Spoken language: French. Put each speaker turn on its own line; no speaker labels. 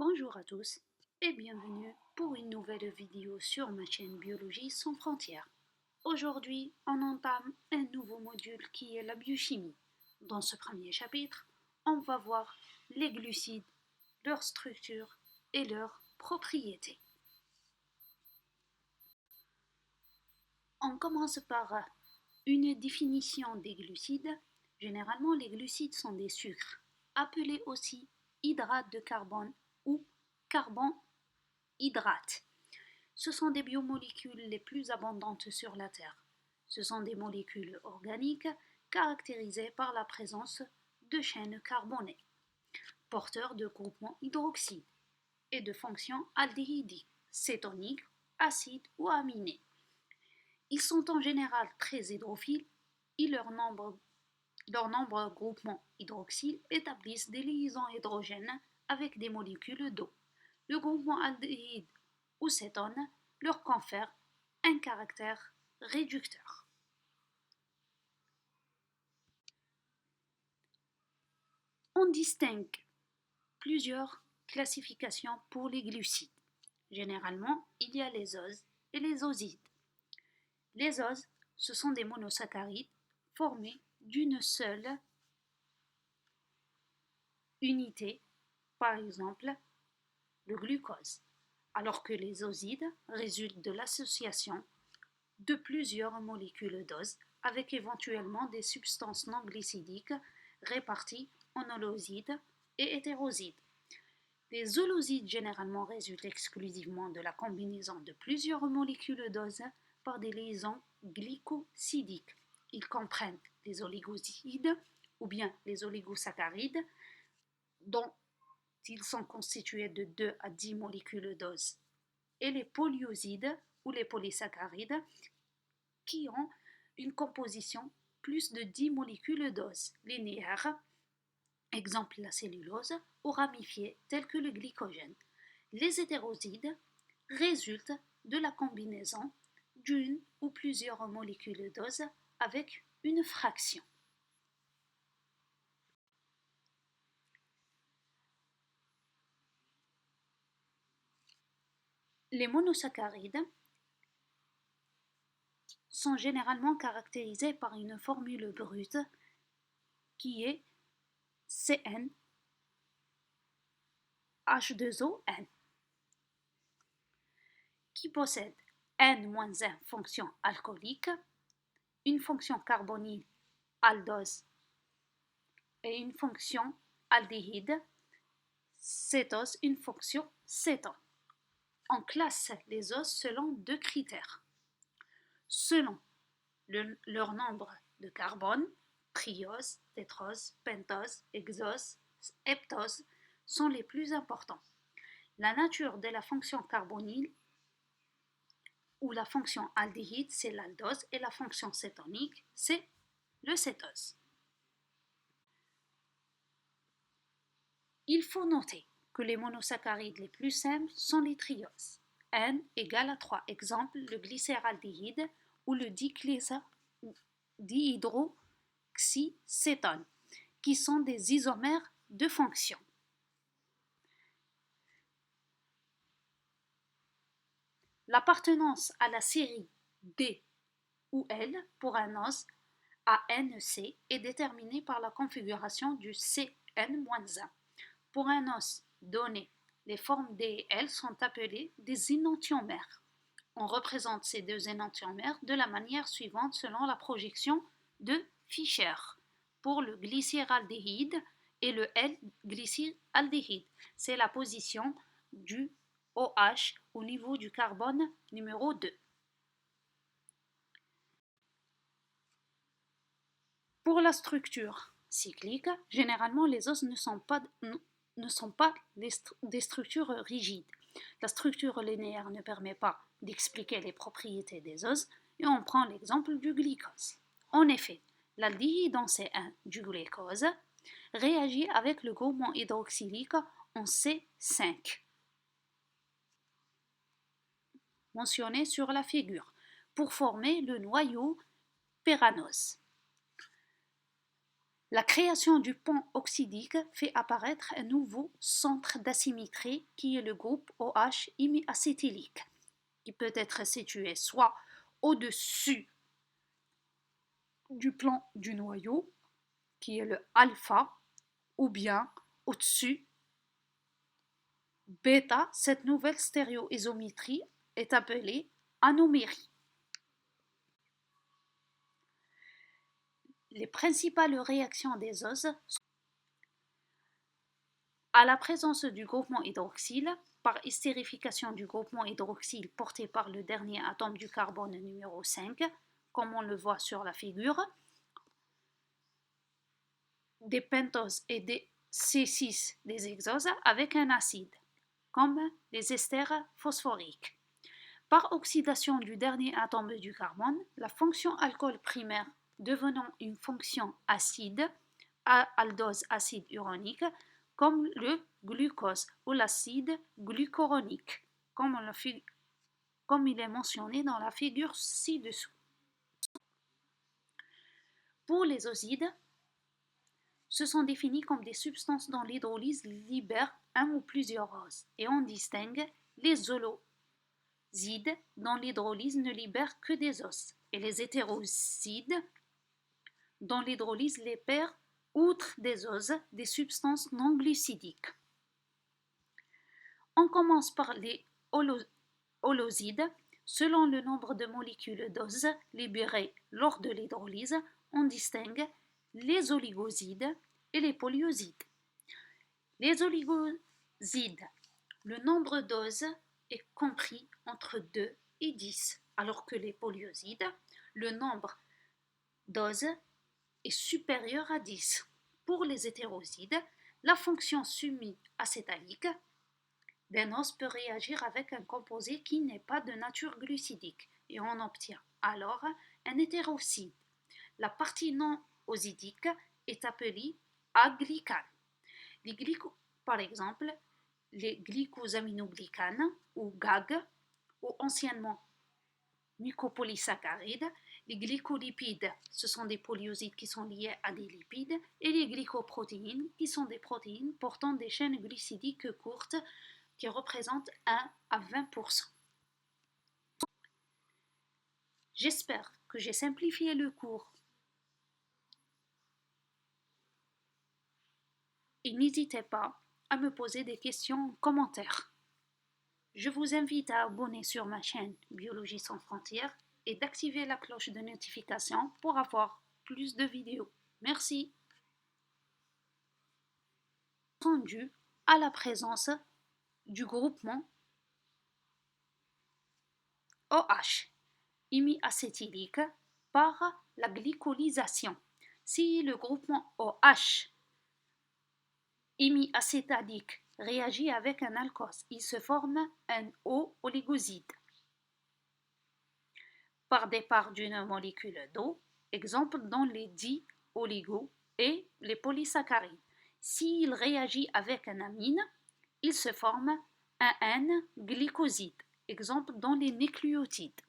Bonjour à tous et bienvenue pour une nouvelle vidéo sur ma chaîne Biologie sans frontières. Aujourd'hui, on entame un nouveau module qui est la biochimie. Dans ce premier chapitre, on va voir les glucides, leur structure et leurs propriétés. On commence par une définition des glucides. Généralement, les glucides sont des sucres, appelés aussi hydrates de carbone ou carbohydrates. Ce sont des biomolécules les plus abondantes sur la Terre. Ce sont des molécules organiques caractérisées par la présence de chaînes carbonées, porteurs de groupements hydroxydes et de fonctions aldéhydiques, cétoniques, acides ou aminés. Ils sont en général très hydrophiles et leurs nombreux groupements hydroxyles établissent des liaisons hydrogènes avec des molécules d'eau. Le groupement aldéhyde ou cétone leur confère un caractère réducteur. On distingue plusieurs classifications pour les glucides. Généralement, il y a les oses et les osides. Les oses, ce sont des monosaccharides formés d'une seule unité, par exemple le glucose, alors que les osides résultent de l'association de plusieurs molécules d'ose avec éventuellement des substances non glycidiques réparties en holosides et hétérosides. Les holosides généralement résultent exclusivement de la combinaison de plusieurs molécules d'ose par des liaisons glycosidiques. Ils comprennent les oligosides ou bien les oligosaccharides dont ils sont constitués de 2 à 10 molécules d'ose et les polyosides ou les polysaccharides qui ont une composition plus de 10 molécules d'ose linéaires, exemple la cellulose, ou ramifiées telles que le glycogène. Les hétérosides résultent de la combinaison d'une ou plusieurs molécules d'ose avec une fraction. Les monosaccharides sont généralement caractérisés par une formule brute qui est CN H2ON, qui possède N-1 fonction alcoolique, une fonction carbonyle aldose et une fonction aldéhyde, cétose, une fonction cétone. On classe les oses selon 2 critères. Selon leur nombre de carbone, triose, tétrose, pentose, hexose, heptose sont les plus importants. La nature de la fonction carbonyle ou la fonction aldéhyde, c'est l'aldose, et la fonction cétonique, c'est le cétose. Il faut noter que les monosaccharides les plus simples sont les trioses. N égale à 3. Exemple, le glycéraldéhyde ou le dihydroxycétone, qui sont des isomères de fonction. L'appartenance à la série D ou L pour un ose à NC est déterminée par la configuration du CN-1. Pour un os donné, les formes D et L sont appelées des énantiomères. On représente ces deux énantiomères de la manière suivante selon la projection de Fischer pour le glycéraldéhyde et le L-glycyraldéhyde. C'est la position du OH au niveau du carbone numéro 2. Pour la structure cyclique, généralement les os ne sont pas des structures rigides. La structure linéaire ne permet pas d'expliquer les propriétés des os et on prend l'exemple du glycose. En effet, l'aldéhyde en C1 du glucose réagit avec le groupement hydroxylique en C5, mentionné sur la figure, pour former le noyau péranose. La création du pont oxydique fait apparaître un nouveau centre d'asymétrie qui est le groupe OH imiacétylique, qui peut être situé soit au-dessus du plan du noyau, qui est le alpha, ou bien au-dessus bêta. Cette nouvelle stéréoisométrie est appelée anomérie. Les principales réactions des oses à la présence du groupement hydroxyle par estérification du groupement hydroxyle porté par le dernier atome du carbone numéro 5, comme on le voit sur la figure, des pentoses et des C6 des hexoses avec un acide, comme les esters phosphoriques. Par oxydation du dernier atome du carbone, la fonction alcool primaire devenant une fonction acide, aldose acide uronique, comme le glucose ou l'acide glucuronique, comme il est mentionné dans la figure ci-dessous. Pour les osides, ce sont définis comme des substances dont l'hydrolyse libère un ou plusieurs oses, et on distingue les holosides dont l'hydrolyse ne libère que des os, et les hétérosides dont l'hydrolyse libère, outre des oses, des substances non glucidiques. On commence par les holosides. Selon le nombre de molécules d'ose libérées lors de l'hydrolyse, on distingue les oligosides et les polyosides. Les oligosides, le nombre d'oses est compris entre 2 et 10, alors que les polyosides, le nombre d'oses est supérieur à 10. Pour les hétérosides, la fonction sumi-acétalique d'un ose peut réagir avec un composé qui n'est pas de nature glucidique et on obtient alors un hétéroside. La partie non osidique est appelée aglycane. Par exemple, les glycosaminoglycanes ou GAG, ou anciennement mucopolysaccharides, les glycolipides, ce sont des polyosides qui sont liés à des lipides, et les glycoprotéines, qui sont des protéines portant des chaînes glucidiques courtes qui représentent 1 à 20%. J'espère que j'ai simplifié le cours. Et n'hésitez pas à me poser des questions en commentaire. Je vous invite à abonner sur ma chaîne Biologie sans frontières et d'activer la cloche de notification pour avoir plus de vidéos. Merci. Dû à la présence du groupement OH imiacétylique par la glycolysation. Si le groupement OH imiacétalique réagit avec un alcool, il se forme un O-oligoside par départ d'une molécule d'eau, exemple dans les di-oligos et les polysaccharides. S'il réagit avec un amine, il se forme un N-glycoside, exemple dans les nucléotides.